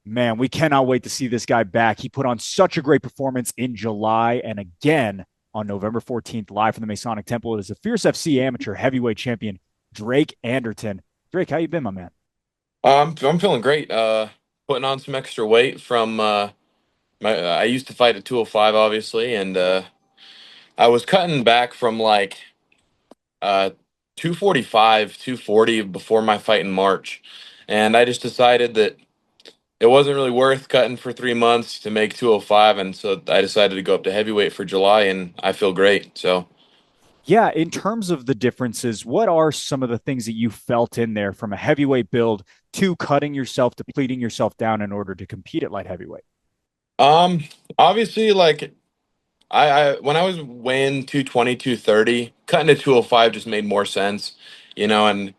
Man, we cannot wait to see this guy back. He put on such a great performance in July and again on November 14th, live from the Masonic Temple. It is the Fierce FC amateur heavyweight champion, Drake Anderton. Drake, how you been, my man? I'm feeling great. Putting on some extra weight from my. I used to fight at 205, obviously, and I was cutting back from like uh 245, 240 before my fight in March, and I just decided that it wasn't really worth cutting for 3 months to make 205, and so I decided to go up to heavyweight for July, and I feel great. So. Yeah, in terms of the differences, what are some of the things that you felt in there from a heavyweight build to cutting yourself, depleting yourself down in order to compete at light heavyweight? Um, Obviously, like I when I was weighing 220, 230, cutting to 205 just made more sense, and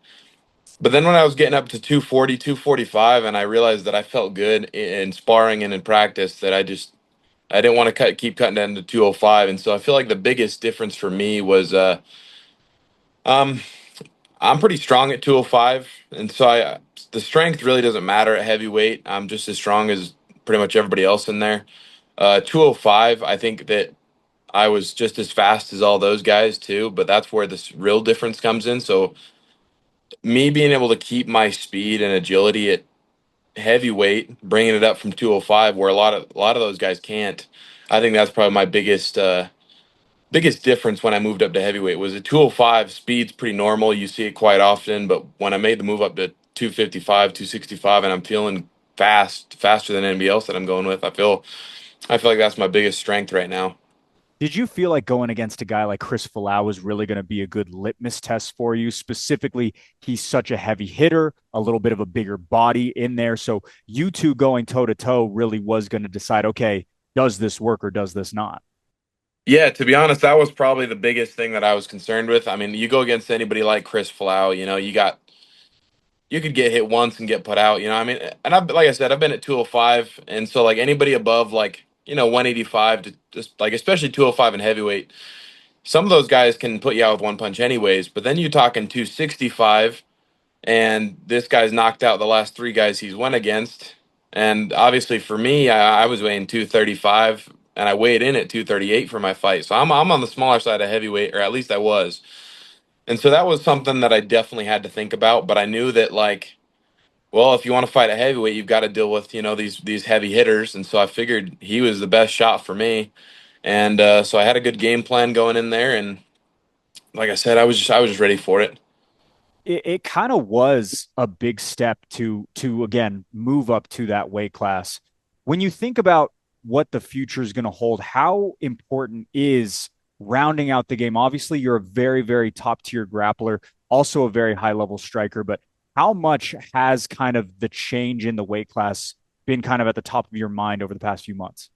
but then when I was getting up to 240, 245, and I realized that I felt good in sparring and in practice, that I didn't want to keep cutting down to 205. And so I feel like the biggest difference for me was um I'm pretty strong at 205, and so I the strength really doesn't matter at heavyweight. I'm just as strong as pretty much everybody else in there. 205, I think that I was just as fast as all those guys too, but that's where this real difference comes in. So me being able to keep my speed and agility at heavyweight, bringing it up from 205, where a lot of those guys can't. I think that's probably my biggest difference when I moved up to heavyweight. Was at 205, speed's pretty normal. You see it quite often, but when I made the move up to 255, 265, and I'm feeling faster than anybody else that I'm going with, I feel like that's my biggest strength right now. Did you feel like going against a guy like Chris Falau was really going to be a good litmus test for you? Specifically, he's such a heavy hitter, a little bit of a bigger body in there. So you two going toe to toe really was going to decide, okay, does this work or does this not? Yeah, to be honest, that was probably the biggest thing that I was concerned with. I mean, you go against anybody like Chris Falau, you could get hit once and get put out. I mean, and like I said, I've been at 205, and so like anybody above like 185 to just like especially 205 and heavyweight, some of those guys can put you out with one punch anyways. But then you're talking 265, and this guy's knocked out the last three guys he's went against. And obviously for me, I was weighing 235, and I weighed in at 238 for my fight. So I'm on the smaller side of heavyweight, or at least I was. And so that was something that I definitely had to think about. But I knew that like, well, if you want to fight at heavyweight, you've got to deal with these heavy hitters. And so I figured he was the best shot for me. And so I had a good game plan going in there. And like I said, I was just ready for it. It kind of was a big step to again move up to that weight class. When you think about what the future is going to hold, how important is rounding out the game? Obviously, you're a very, very top tier grappler, also a very high level striker, but how much has kind of the change in the weight class been kind of at the top of your mind over the past few months?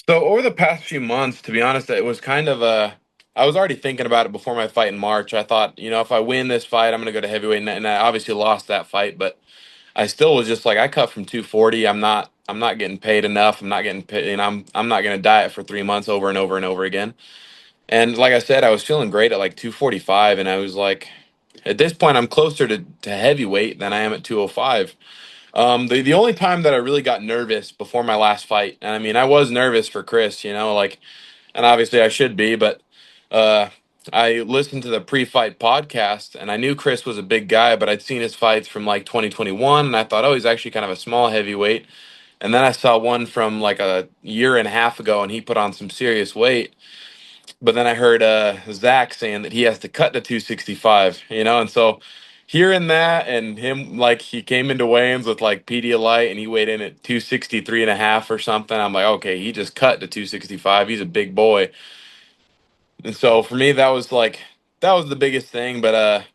So over the past few months, to be honest, it was kind of I was already thinking about it before my fight in March. I thought, if I win this fight, I'm going to go to heavyweight, and I obviously lost that fight, but I still was just like I cut from 240. I'm not getting paid enough. I'm not getting paid, I'm not going to diet for 3 months over and over and over again. And like I said, I was feeling great at like 245, and I was like, at this point, I'm closer to heavyweight than I am at 205. The only time that I really got nervous before my last fight, and I mean, I was nervous for Chris, like, and obviously I should be, but uh, I listened to the pre-fight podcast, and I knew Chris was a big guy, but I'd seen his fights from like 2021, and I thought, oh, he's actually kind of a small heavyweight. And then I saw one from like a year and a half ago, and he put on some serious weight. But then I heard Zach saying that he has to cut to 265, and so hearing that and him like he came into weigh-ins with like Pedialyte and he weighed in at 263 and a half or something. I'm like, okay, he just cut to 265. He's a big boy. And so for me, that was the biggest thing. But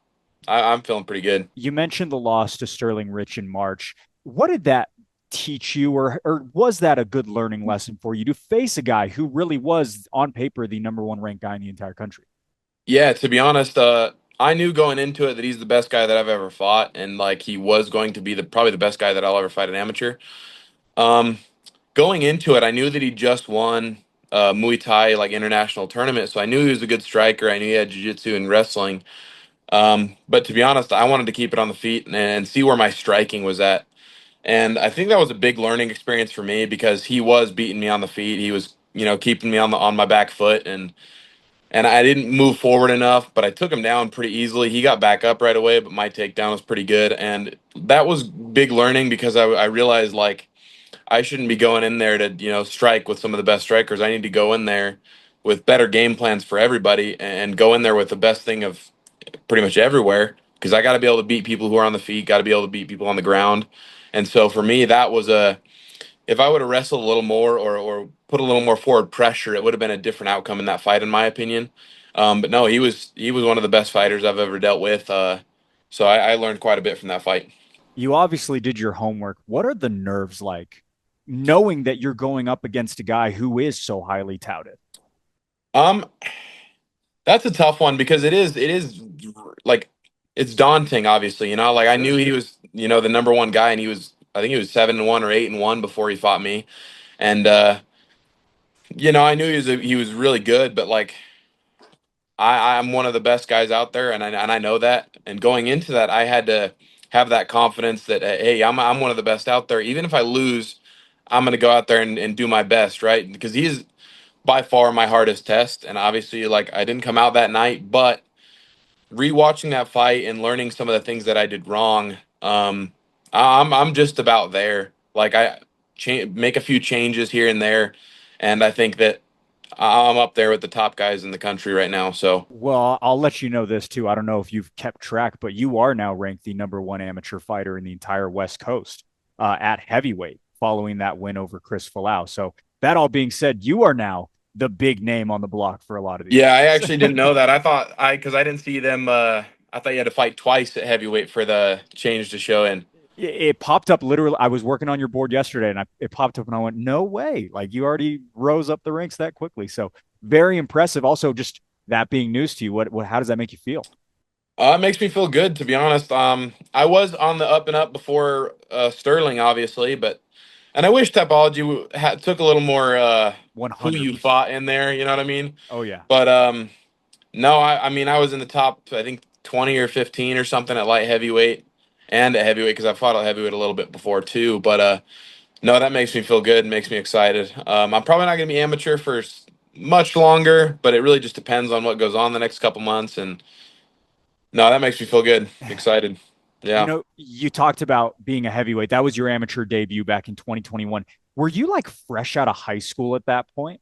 I'm feeling pretty good. You mentioned the loss to Sterling Rich in March. What did that teach you, or was that a good learning lesson for you to face a guy who really was on paper the number one ranked guy in the entire country? Yeah, to be honest, I knew going into it that he's the best guy that I've ever fought, and like he was going to be the probably the best guy that I'll ever fight an amateur. Um, Going into it, I knew that he just won Muay Thai like international tournament, so I knew he was a good striker. I knew he had jiu-jitsu and wrestling. But to be honest, I wanted to keep it on the feet and see where my striking was at. And I think that was a big learning experience for me because he was beating me on the feet. He was, keeping me on my back foot, and I didn't move forward enough, but I took him down pretty easily. He got back up right away, but my takedown was pretty good. And that was big learning because I realized like I shouldn't be going in there to, strike with some of the best strikers. I need to go in there with better game plans for everybody and go in there with the best thing of pretty much everywhere because I got to be able to beat people who are on the feet, got to be able to beat people on the ground. And so for me, that was if I would have wrestled a little more or put a little more forward pressure, it would have been a different outcome in that fight, in my opinion. But no, he was one of the best fighters I've ever dealt with. So I learned quite a bit from that fight. You obviously did your homework. What are the nerves like knowing that you're going up against a guy who is so highly touted? Um, that's a tough one because it is like it's daunting, obviously. Like I Sure. knew he was, the number one guy, and I think he was 7-1 or 8-1 before he fought me, and I knew he was really good, but like I'm one of the best guys out there, and I know that. And going into that, I had to have that confidence that hey, I'm one of the best out there. Even if I lose, I'm gonna go out there and do my best, right? Because he's by far my hardest test, and obviously, like I didn't come out that night, but rewatching that fight and learning some of the things that I did wrong, I'm just about there. Like make a few changes here and there, and I think that I'm up there with the top guys in the country right now. So. Well, I'll let you know this too. I don't know if you've kept track, but you are now ranked the number one amateur fighter in the entire West Coast at heavyweight following that win over Chris Falau. So, that all being said, you are now the big name on the block for a lot of these Yeah, I guys. actually didn't know that. I thought because I didn't see them. I thought you had to fight twice at heavyweight for the change to show in. It popped up literally. I was working on your board yesterday and it popped up and I went, no way. Like you already rose up the ranks that quickly. So, very impressive. Also, just that being news to you, how does that make you feel? It makes me feel good, to be honest. I was on the up and up before Sterling, obviously, and I wish took a little more who you 100%. fought in there. You know what I mean? Oh, yeah. But no, I mean I was in the top, I think 20 or 15 or something at light heavyweight and at heavyweight because I fought at heavyweight a little bit before too. But no, that makes me feel good. Makes me excited. I'm probably not going to be amateur for much longer, but it really just depends on what goes on the next couple months. And no, that makes me feel good. Excited. You Yeah. know, you talked about being a heavyweight. That was your amateur debut back in 2021. Were you like fresh out of high school at that point?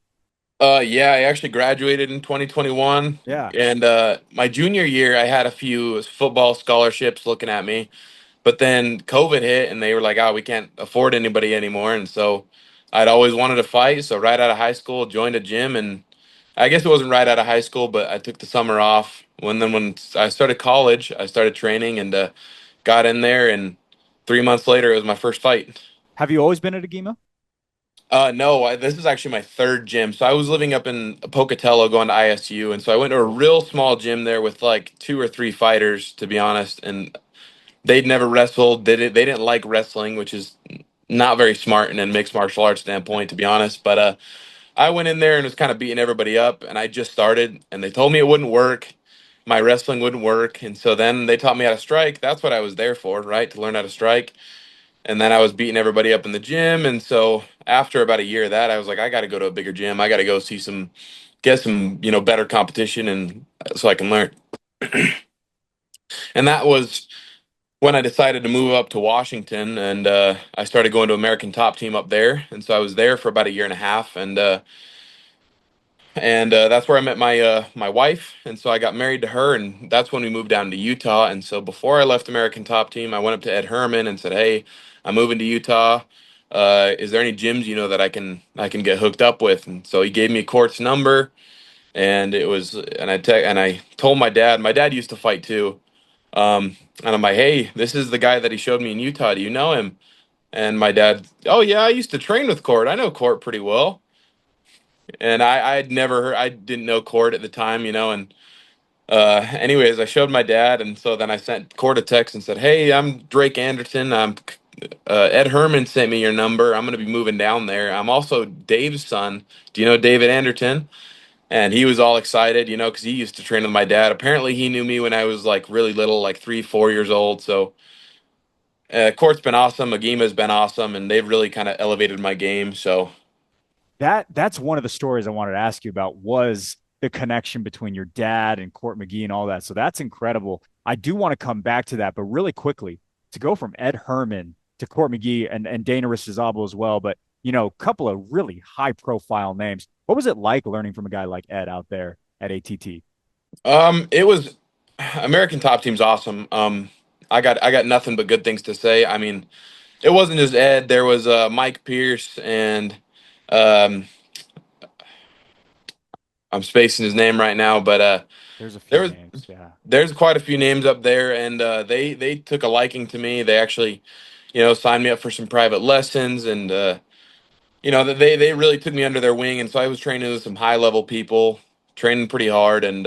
Yeah, I actually graduated in 2021, Yeah. and my junior year, I had a few football scholarships looking at me. But then COVID hit and they were like, "Oh, we can't afford anybody anymore." And so I'd always wanted to fight. So right out of high school, joined a gym, and I guess it wasn't right out of high school, but I took the summer off. When I started college, I started training and got in there, and 3 months later, it was my first fight. Have you always been at a Agima? No, this is actually my third gym. So I was living up in Pocatello, going to ISU, and so I went to a real small gym there with like two or three fighters, to be honest, and they'd never wrestled. They didn't like wrestling, which is not very smart in a mixed martial arts standpoint, to be honest. But I went in there and was kind of beating everybody up, and I just started, and they told me it wouldn't work. My wrestling wouldn't work, and so then they taught me how to strike. That's what I was there for, right? To learn how to strike. And then I was beating everybody up in the gym, and so after about a year of that, I was like, I got to go to a bigger gym. I got to go get some, better competition, and so I can learn. And that was when I decided to move up to Washington, and I started going to American Top Team up there, and so I was there for about a year and a half, and that's where I met my wife, and so I got married to her, and that's when we moved down to Utah. And so before I left American Top Team, I went up to Ed Herman and said, "Hey, I'm moving to Utah. Is there any gyms that I can get hooked up with?" And so he gave me Court's number, and I told my dad. My dad used to fight too. And I'm like, "Hey, this is the guy that he showed me in Utah. Do you know him?" And my dad, "Oh yeah, I used to train with Court. I know Court pretty well." And I'd never heard, I didn't know Court at the time, and anyways, I showed my dad, and so then I sent Court a text and said, "Hey, I'm Drake Anderton. Ed Herman sent me your number. I'm going to be moving down there. I'm also Dave's son. Do you know David Anderton?" And he was all excited, because he used to train with my dad. Apparently, he knew me when I was like really little, like 3, 4 years old. So Court's been awesome. Agima's been awesome, and they've really kind of elevated my game. So, That's one of the stories I wanted to ask you about was the connection between your dad and Court McGee and all that. So that's incredible. I do want to come back to that, but really quickly to go from Ed Herman to Court McGee and Dana Ristizabo as well. But a couple of really high profile names. What was it like learning from a guy like Ed out there at ATT? it was American Top Team's awesome. I got nothing but good things to say. I mean, it wasn't just Ed. There was Mike Pierce and um, I'm spacing his name right now, but There's a there few was names. Yeah. there's quite a few names up there, and they took a liking to me. They actually, signed me up for some private lessons, and they really took me under their wing. And so I was training with some high level people, training pretty hard, and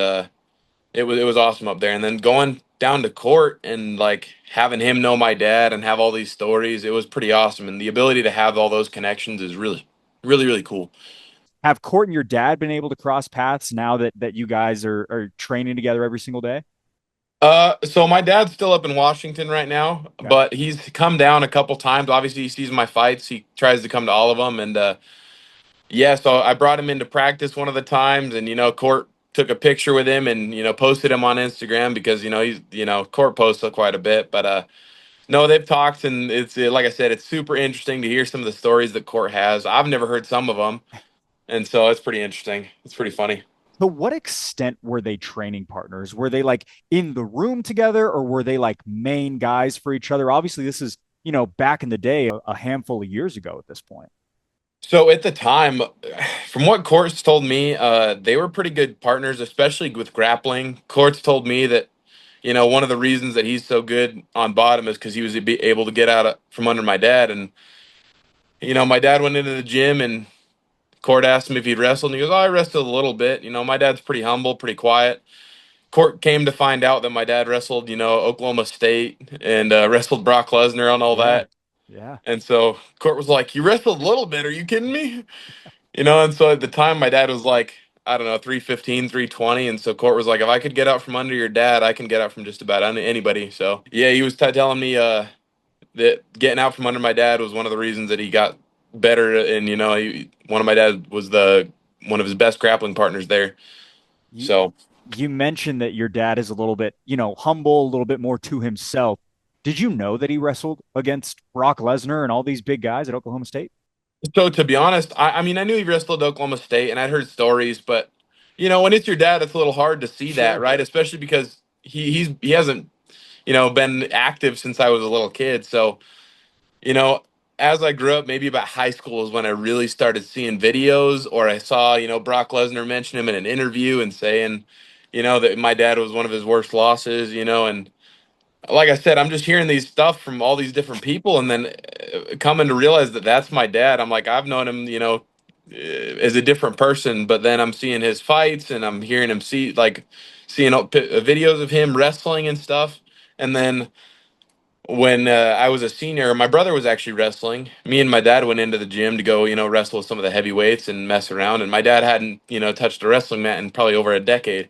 it was awesome up there. And then going down to court and like having him know my dad and have all these stories, it was pretty awesome. And the ability to have all those connections is really, really, really cool. Have Court and your dad been able to cross paths now that you guys are training together every single day? So my dad's still up in Washington right now, Okay. but he's come down a couple times. Obviously, he sees my fights. He tries to come to all of them, and yeah. So I brought him into practice one of the times, and Court took a picture with him and posted him on Instagram because he's Court posts quite a bit, but no, they've talked, and it's like I said, it's super interesting to hear some of the stories that Court has. I've never heard some of them, and so it's pretty interesting. It's pretty funny. To what extent were they training partners? Were they like in the room together or were they like main guys for each other? Obviously, this is, back in the day, a handful of years ago at this point. So at the time, from what Court's told me, they were pretty good partners, especially with grappling. Court's told me that one of the reasons that he's so good on bottom is because he was able to get out from under my dad. And my dad went into the gym and Court asked him if he'd wrestled, and he goes, "Oh, I wrestled a little bit." My dad's pretty humble, pretty quiet. Court came to find out that my dad wrestled, Oklahoma State and wrestled Brock Lesnar and all Yeah. that. Yeah. And so Court was like, "You wrestled a little bit? Are you kidding me?" And so at the time, my dad was like, I don't know, 315, 320. And so Court was like, "If I could get out from under your dad, I can get out from just about anybody." So yeah, he was telling me that getting out from under my dad was one of the reasons that he got better. And, one of my dad was one of his best grappling partners there. You, So. you mentioned that your dad is a little bit, humble, a little bit more to himself. Did you know that he wrestled against Brock Lesnar and all these big guys at Oklahoma State? So to be honest, I mean I knew he wrestled at Oklahoma State and I'd heard stories, but when it's your dad, it's a little hard to see that, Sure. right? Especially because he hasn't been active since I was a little kid. So you know as I grew up, maybe about high school is when I really started seeing videos, or I saw Brock Lesnar mention him in an interview and saying that my dad was one of his worst losses, and like I said, I'm just hearing these stuff from all these different people, and then coming to realize that that's my dad. I'm like, I've known him, as a different person, but then I'm seeing his fights, and I'm hearing him seeing videos of him wrestling and stuff. And then when I was a senior, my brother was actually wrestling. Me and my dad went into the gym to go, wrestle with some of the heavyweights and mess around. And my dad hadn't, touched a wrestling mat in probably over a decade,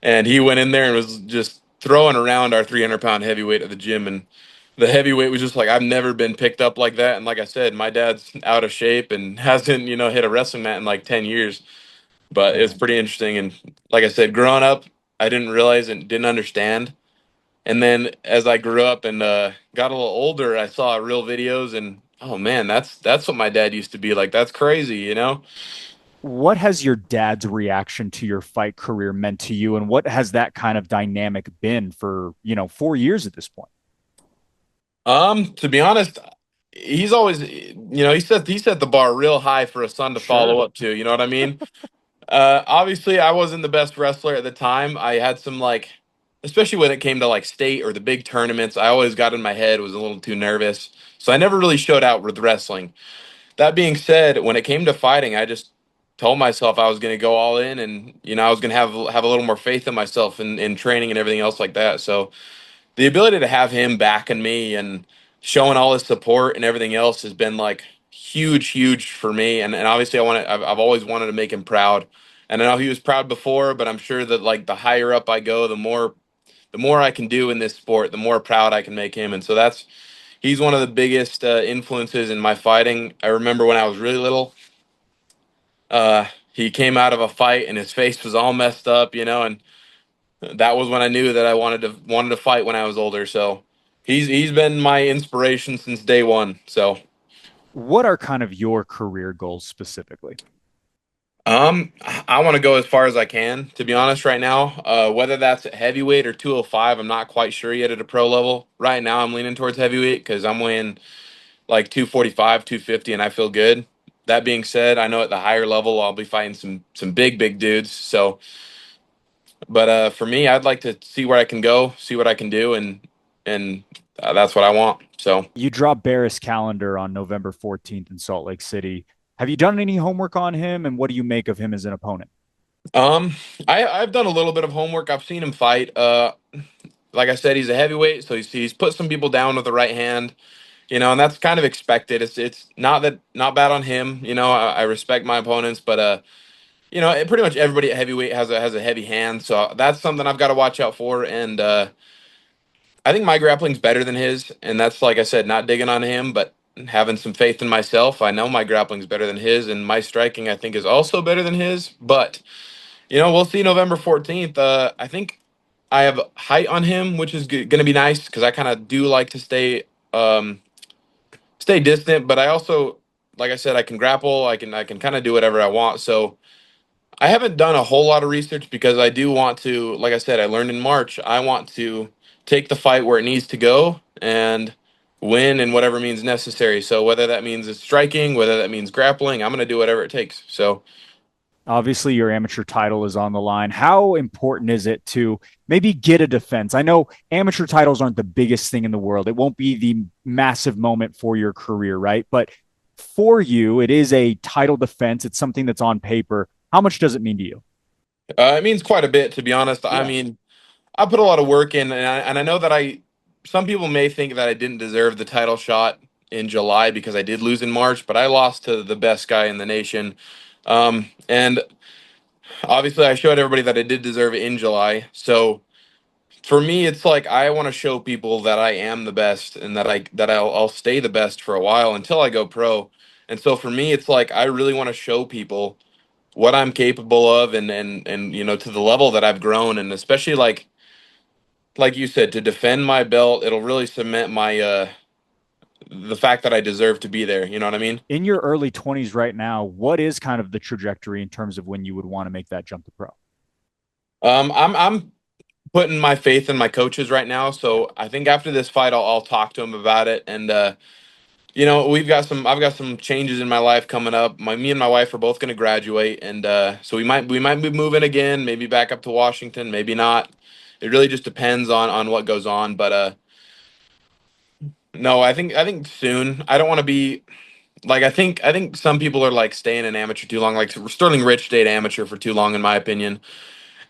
and he went in there and was just throwing around our 300-pound heavyweight at the gym. And the heavyweight was just like, I've never been picked up like that. And like I said, my dad's out of shape and hasn't hit a wrestling mat in like 10 years. But it's Man. pretty interesting. And like I said, growing up, I didn't realize and didn't understand. And then as I grew up and got a little older, I saw real videos, and oh man, that's what my dad used to be like. That's crazy. What has your dad's reaction to your fight career meant to you? And what has that kind of dynamic been for, 4 years at this point? To be honest, he's always, he set the bar real high for a son to follow Sure. up to. You know what I mean? Obviously, I wasn't the best wrestler at the time. I had some especially when it came to like state or the big tournaments, I always got in my head, was a little too nervous, so I never really showed out with wrestling. That being said, when it came to fighting, I just told myself I was going to go all in, and I was going to have a little more faith in myself in training and everything else like that. So the ability to have him backing me and showing all his support and everything else has been like huge for me. And obviously I've always wanted to make him proud. And I know he was proud before, but I'm sure that like the higher up I go, the more I can do in this sport, the more proud I can make him. And so that's he's one of the biggest influences in my fighting. I remember when I was really little, he came out of a fight and his face was all messed up, and that was when I knew that I wanted to fight when I was older. So he's been my inspiration since day one. So What are kind of your career goals specifically? I want to go as far as I can, to be honest, right now. Whether that's at heavyweight or 205, I'm not quite sure yet at a pro level. Right now, I'm leaning towards heavyweight because I'm weighing like 245, 250, and I feel good. That being said, I know at the higher level I'll be fighting some big dudes. So, but for me, I'd like to see where I can go, see what I can do, and that's what I want. So, You drop Barris Calendar on November 14th in Salt Lake City. Have you done any homework on him, and what do you make of him as an opponent? um, I've done a little bit of homework. I've seen him fight. Like I said, he's a heavyweight, so he's put some people down with the right hand. And that's kind of expected. It's not bad on him. I respect my opponents, but pretty much everybody at heavyweight has a heavy hand, so that's something I've got to watch out for. And I think my grappling's better than his, and that's like I said, not digging on him, but having some faith in myself. I know my grappling's better than his, and my striking I think is also better than his. But we'll see November 14th. I think I have height on him, which is going to be nice because I kind of do like to um, stay distant, but I also, like I said, I can grapple. I can kind of do whatever I want. So I haven't done a whole lot of research because I do want to, like I said, I learned in March. I want to take the fight where it needs to go and win in whatever means necessary. So whether that means it's striking, whether that means grappling, I'm going to do whatever it takes. So Obviously, your amateur title is on the line. How important is it to maybe get a defense? I know amateur titles aren't the biggest thing in the world. It won't be the massive moment for your career, right? But for you, it is a title defense. It's something that's on paper. How much does it mean to you? it means quite a bit, to be honest. I Yeah. mean, I put a lot of work in, and I know that some people may think that I didn't deserve the title shot in July because I did lose in March, but I lost to the best guy in the nation. And obviously, I showed everybody that I did deserve it in July. So for me, it's like I want to show people that I am the best and that I'll stay the best for a while until I go pro. And so for me, it's like I really want to show people what I'm capable of and to the level that I've grown, and especially like you said, to defend my belt, it'll really cement my the fact that I deserve to be there. You know what I mean? In your early 20s right now, what is kind of the trajectory in terms of when you would want to make that jump to pro? I'm putting my faith in my coaches right now, Yeah. so I think after this fight, I'll talk to them about it. And I've got some changes in my life coming up. Me and my wife are both going to graduate, and so we might be moving again, maybe back up to Washington, maybe not. It really just depends on what goes on. But no, I think soon. I don't want to be like I think some people are like staying in amateur too long. Like Sterling Rich stayed amateur for too long, in my opinion.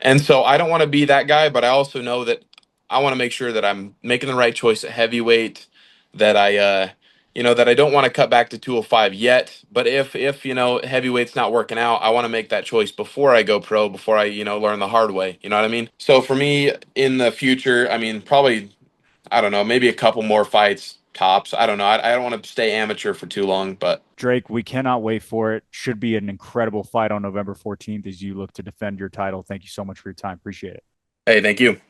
And so I don't want to be that guy, but I also know that I want to make sure that I'm making the right choice at heavyweight, that that I don't want to cut back to 205 yet. But if heavyweight's not working out, I want to make that choice before I go pro, before I learn the hard way. You know what I mean? So for me in the future, I mean probably I don't know, maybe a couple more fights tops. I don't know. I don't want to stay amateur for too long, but Drake, we cannot wait for it. Should be an incredible fight on November 14th as you look to defend your title. Thank you so much for your time. Appreciate it. hey, thank you.